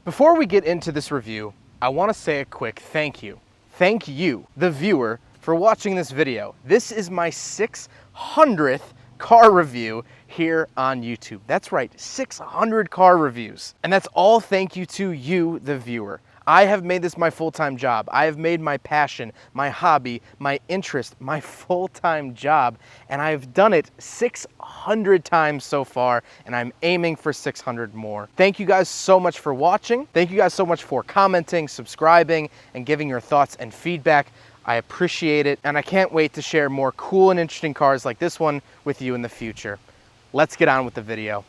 Before we get into this review, I want to say a quick thank you. Thank you, the viewer, for watching this video. This is my 600th car review here on YouTube. That's right, 600 car reviews. And that's all thank you to you, the viewer. I have made this my full-time job. I have made my passion, my hobby, my interest, my full-time job, and I've done it 600 times so far, and I'm aiming for 600 more. Thank you guys so much for watching. Thank you guys so much for commenting, subscribing, and giving your thoughts and feedback. I appreciate it, and I can't wait to share more cool and interesting cars like this one with you in the future. Let's get on with the video.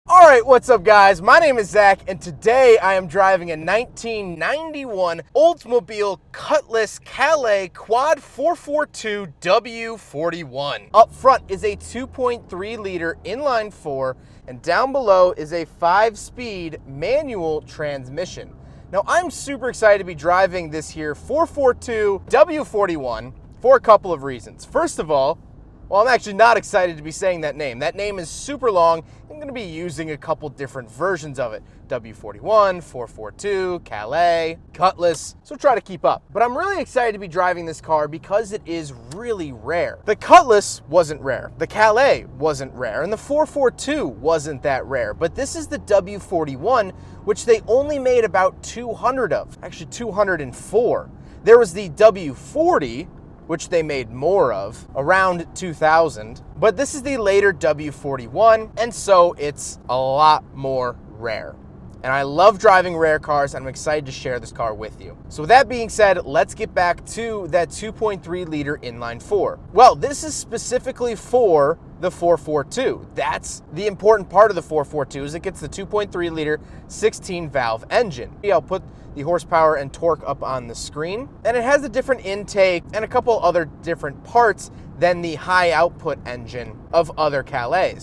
All right, what's up guys? My name is Zach, and today I am driving a 1991 Oldsmobile Cutlass Calais Quad 442 W41. Up front is a 2.3 liter inline 4, and down below is a 5-speed manual transmission. Now I'm super excited to be driving this here 442 W41 for a couple of reasons. First of all, well, I'm actually not excited to be saying that name. That name is super long. I'm going to be using a couple different versions of it. W41, 442, Calais, Cutlass, so try to keep up. But I'm really excited to be driving this car because it is really rare. The Cutlass wasn't rare, the Calais wasn't rare, and the 442 wasn't that rare. But this is the W41, which they only made about 200 of, actually 204. There was the W40, which they made more of, around 2000. But this is the later W41, and so it's a lot more rare. And I love driving rare cars, and I'm excited to share this car with you. So with that being said, let's get back to that 2.3 liter inline 4. Well, this is specifically for the 442. That's the important part of the 442, is it gets the 2.3 liter 16 valve engine. I'll put the horsepower and torque up on the screen, and it has a different intake and a couple other different parts than the high output engine of other Calais.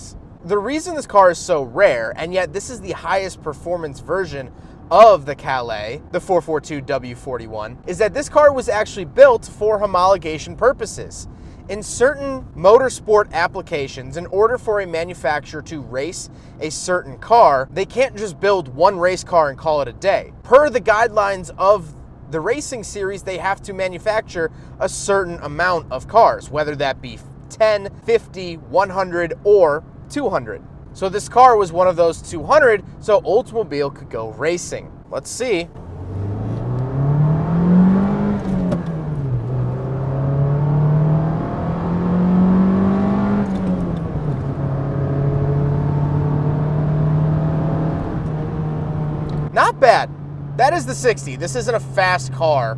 The reason this car is so rare, and yet this is the highest performance version of the Calais, the 442 W41, is that this car was actually built for homologation purposes. In certain motorsport applications, in order for a manufacturer to race a certain car, they can't just build one race car and call it a day. Per the guidelines of the racing series, they have to manufacture a certain amount of cars, whether that be 10, 50, 100, or 200. So this car was one of those 200, so Oldsmobile could go racing. Let's see. Not bad. That is the 60. This isn't a fast car.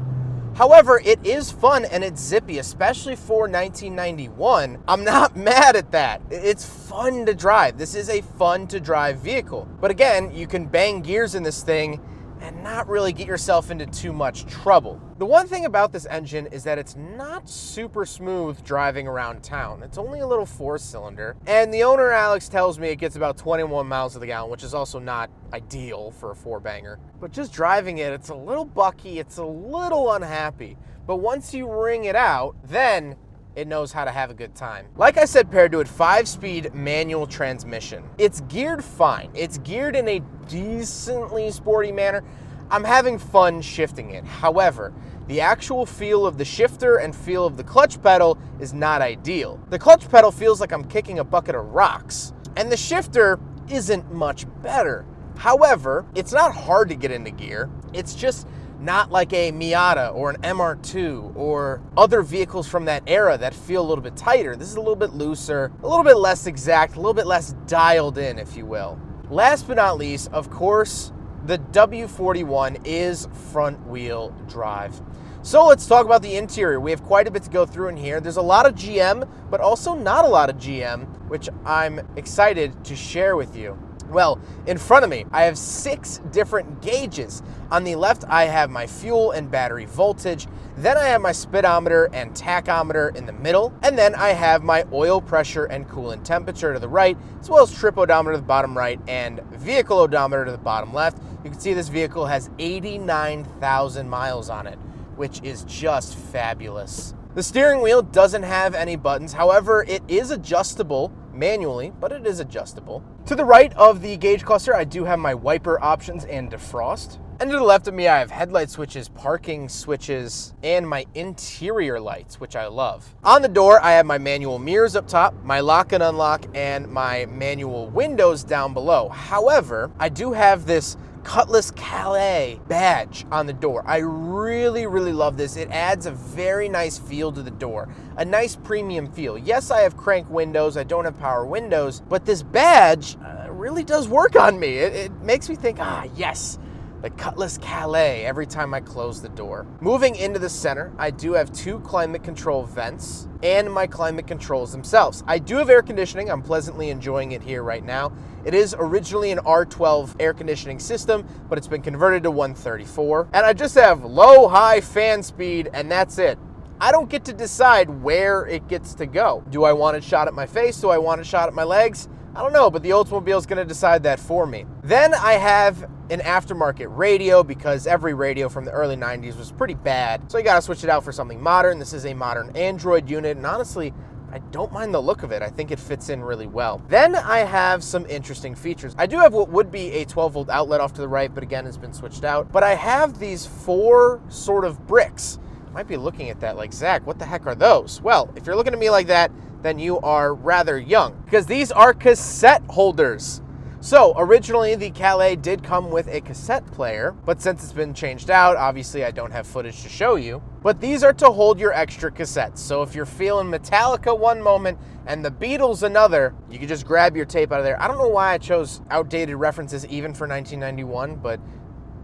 However, it is fun and it's zippy, especially for 1991. I'm not mad at that. It's fun to drive. This is a fun to drive vehicle. But again, you can bang gears in this thing and not really get yourself into too much trouble. The one thing about this engine is that it's not super smooth driving around town. It's only a little 4-cylinder, and the owner, Alex, tells me it gets about 21 miles to the gallon, which is also not ideal for a 4-banger. But just driving it, it's a little bucky, it's a little unhappy. But once you ring it out, then it knows how to have a good time. Like I said, paired to it, 5-speed manual transmission. It's geared fine. It's geared in a decently sporty manner. I'm having fun shifting it. However, the actual feel of the shifter and feel of the clutch pedal is not ideal. The clutch pedal feels like I'm kicking a bucket of rocks, and the shifter isn't much better. However, it's not hard to get into gear. It's just not like a Miata or an MR2 or other vehicles from that era that feel a little bit tighter. This is a little bit looser, a little bit less exact, a little bit less dialed in, if you will. Last but not least, of course, the W41 is front-wheel drive. So let's talk about the interior. We have quite a bit to go through in here. There's a lot of GM, but also not a lot of GM, which I'm excited to share with you. Well, in front of me, I have 6 different gauges. On the left, I have my fuel and battery voltage. Then I have my speedometer and tachometer in the middle. And then I have my oil pressure and coolant temperature to the right, as well as trip odometer to the bottom right and vehicle odometer to the bottom left. You can see this vehicle has 89,000 miles on it, which is just fabulous. The steering wheel doesn't have any buttons. However, it is adjustable manually, but it is adjustable. To the right of the gauge cluster, I do have my wiper options and defrost. And to the left of me, I have headlight switches, parking switches, and my interior lights, which I love. On the door, I have my manual mirrors up top, my lock and unlock, and my manual windows down below. However, I do have this Cutlass Calais badge on the door. I really, really love this. It adds a very nice feel to the door, a nice premium feel. Yes, I have crank windows, I don't have power windows, but this badge really does work on me. It makes me think, yes, the Cutlass Calais every time I close the door. Moving into the center, I do have 2 climate control vents and my climate controls themselves. I do have air conditioning. I'm pleasantly enjoying it here right now. It is originally an R12 air conditioning system, but it's been converted to 134. And I just have low, high fan speed, and that's it. I don't get to decide where it gets to go. Do I want it shot at my face? Do I want it shot at my legs? I don't know, but the Oldsmobile is going to decide that for me. Then I have an aftermarket radio, because every radio from the early 90s was pretty bad. So you got to switch it out for something modern. This is a modern Android unit, and honestly, I don't mind the look of it. I think it fits in really well. Then I have some interesting features. I do have what would be a 12-volt outlet off to the right, but again, it's been switched out. But I have these 4 sort of bricks. Might be looking at that like, Zach, what the heck are those? Well, if you're looking at me like that, then you are rather young, because these are cassette holders. So originally the Calais did come with a cassette player, but since it's been changed out, obviously I don't have footage to show you, but these are to hold your extra cassettes. So if you're feeling Metallica one moment and the Beatles another, you can just grab your tape out of there. I don't know why I chose outdated references even for 1991, but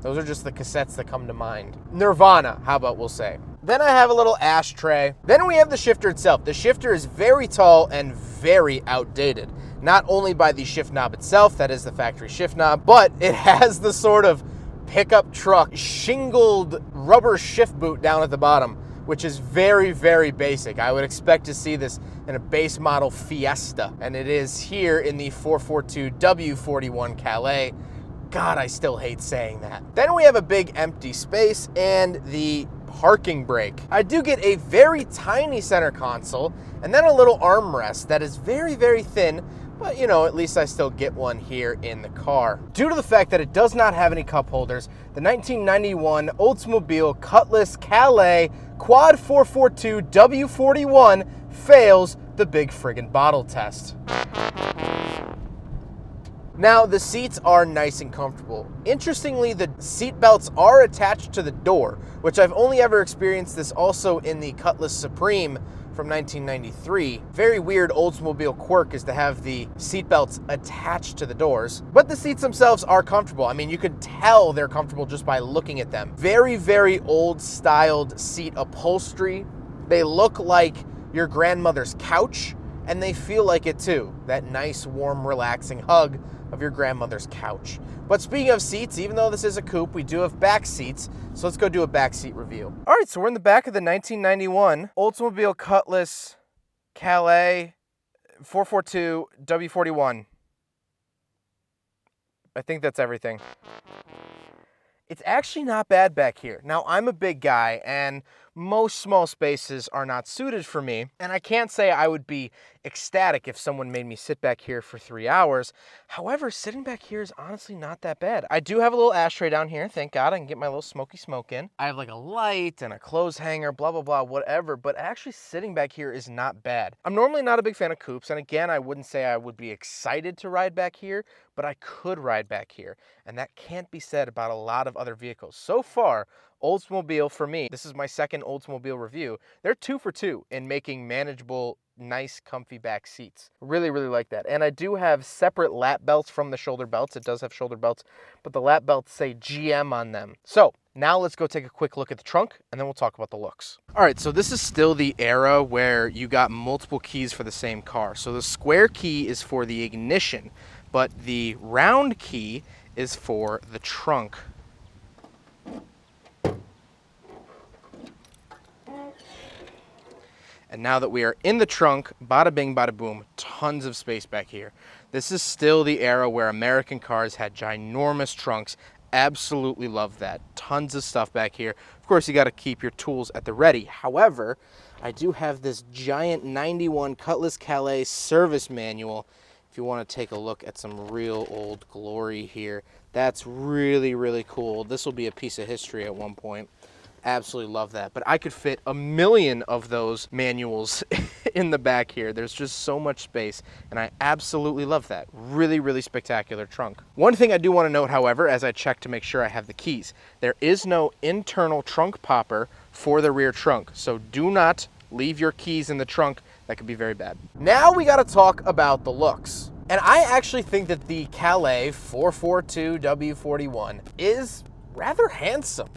those are just the cassettes that come to mind. Nirvana, how about we'll say. Then I have a little ashtray. Then we have the shifter itself. The shifter is very tall and very outdated. Not only by the shift knob itself, that is the factory shift knob, but it has the sort of pickup truck shingled rubber shift boot down at the bottom, which is very, very basic. I would expect to see this in a base model Fiesta, and it is here in the 442 W41 Calais. God, I still hate saying that. Then we have a big empty space and the parking brake. I do get a very tiny center console and then a little armrest that is very, very thin, but you know, at least I still get one here in the car. Due to the fact that it does not have any cup holders, the 1991 Oldsmobile Cutlass Calais Quad 442 W41 fails the big friggin' bottle test. Now, the seats are nice and comfortable. Interestingly, the seat belts are attached to the door, which I've only ever experienced this also in the Cutlass Supreme from 1993. Very weird Oldsmobile quirk is to have the seat belts attached to the doors, but the seats themselves are comfortable. I mean, you could tell they're comfortable just by looking at them. Very, very old styled seat upholstery. They look like your grandmother's couch, and they feel like it too. That nice, warm, relaxing hug of your grandmother's couch. But speaking of seats, even though this is a coupe, we do have back seats, so let's go do a back seat review. All right, so we're in the back of the 1991 Oldsmobile Cutlass Calais 442 W41. I think that's everything. It's actually not bad back here. Now, I'm a big guy, and most small spaces are not suited for me, and I can't say I would be ecstatic if someone made me sit back here for 3 hours. However, sitting back here is honestly not that bad. I do have a little ashtray down here. Thank God I can get my little smoky smoke in. I have like a light and a clothes hanger, blah, blah, blah, whatever, but actually sitting back here is not bad. I'm normally not a big fan of coupes, and again, I wouldn't say I would be excited to ride back here, but I could ride back here, and that can't be said about a lot of other vehicles. So far, Oldsmobile, for me, this is my second Oldsmobile review, they're 2 for 2 in making manageable, nice, comfy back seats. Really, really like that. And I do have separate lap belts from the shoulder belts. It does have shoulder belts, but the lap belts say GM on them. So now let's go take a quick look at the trunk, and then we'll talk about the looks. All right, so this is still the era where you got multiple keys for the same car. So the square key is for the ignition, but the round key is for the trunk. And now that we are in the trunk, bada bing, bada boom, tons of space back here. This is still the era where American cars had ginormous trunks. Absolutely love that. Tons of stuff back here. Of course, you got to keep your tools at the ready. However, I do have this giant 91 Cutlass Calais service manual. If you want to take a look at some real old glory here, that's really, really cool. This will be a piece of history at one point. Absolutely love that. But I could fit a million of those manuals in the back here. There's just so much space, and I absolutely love that. Really, really spectacular trunk. One thing I do want to note, however, as I check to make sure I have the keys, there is no internal trunk popper for the rear trunk, so do not leave your keys in the trunk. That could be very bad. Now we got to talk about the looks. And I actually think that the Calais 442 W41 is rather handsome.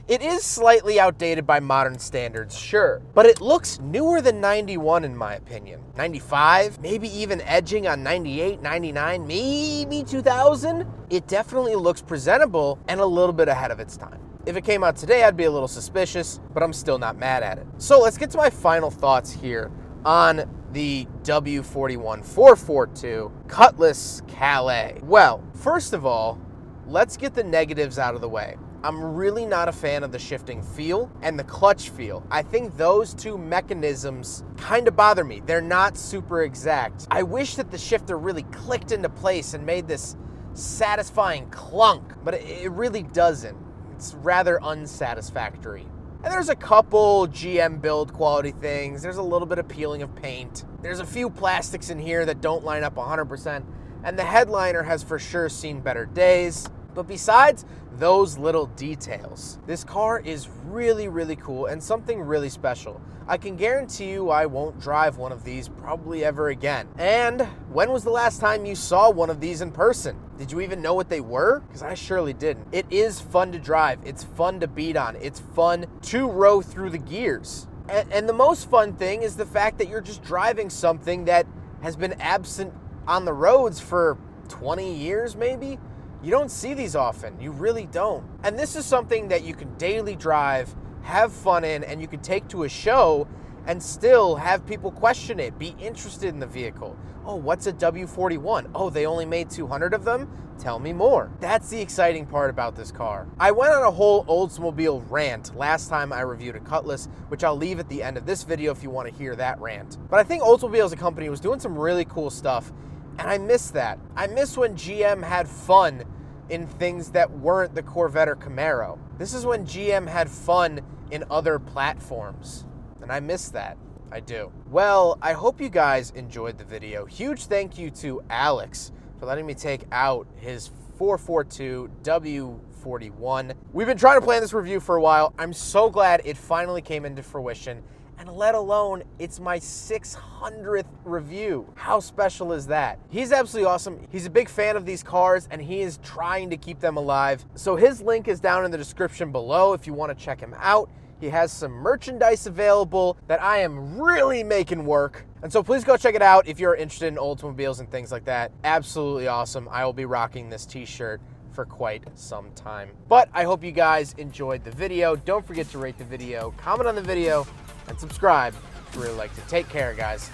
It is slightly outdated by modern standards, sure, but it looks newer than 91 in my opinion. 95, maybe even edging on 98, 99, maybe 2000. It definitely looks presentable and a little bit ahead of its time. If it came out today, I'd be a little suspicious, but I'm still not mad at it. So let's get to my final thoughts here on the W41 442 Cutlass Calais. Well, first of all, let's get the negatives out of the way. I'm really not a fan of the shifting feel and the clutch feel. I think those two mechanisms kind of bother me. They're not super exact. I wish that the shifter really clicked into place and made this satisfying clunk, but it really doesn't. It's rather unsatisfactory. And there's a couple GM build quality things. There's a little bit of peeling of paint. There's a few plastics in here that don't line up 100%, and the headliner has for sure seen better days. But besides those little details, this car is really, really cool and something really special. I can guarantee you I won't drive one of these probably ever again. And when was the last time you saw one of these in person? Did you even know what they were? Because I surely didn't. It is fun to drive. It's fun to beat on. It's fun to row through the gears. And the most fun thing is the fact that you're just driving something that has been absent on the roads for 20 years maybe. You don't see these often, you really don't. And this is something that you can daily drive, have fun in, and you can take to a show and still have people question it, be interested in the vehicle. Oh, what's a W41? Oh, they only made 200 of them? Tell me more. That's the exciting part about this car. I went on a whole Oldsmobile rant last time I reviewed a Cutlass, which I'll leave at the end of this video if you want to hear that rant. But I think Oldsmobile as a company was doing some really cool stuff, and I miss that. I miss when GM had fun in things that weren't the Corvette or Camaro. This is when GM had fun in other platforms, and I miss that. I do. Well, I hope you guys enjoyed the video. Huge thank you to Alex for letting me take out his 442 W41. We've been trying to plan this review for a while. I'm so glad it finally came into fruition. And let alone, it's my 600th review. How special is that? He's absolutely awesome. He's a big fan of these cars, and he is trying to keep them alive. So his link is down in the description below if you want to check him out. He has some merchandise available that I am really making work. And so please go check it out if you're interested in Oldsmobiles and things like that. Absolutely awesome. I will be rocking this t-shirt for quite some time. But I hope you guys enjoyed the video. Don't forget to rate the video, comment on the video, and subscribe if you really like to. Take care, guys.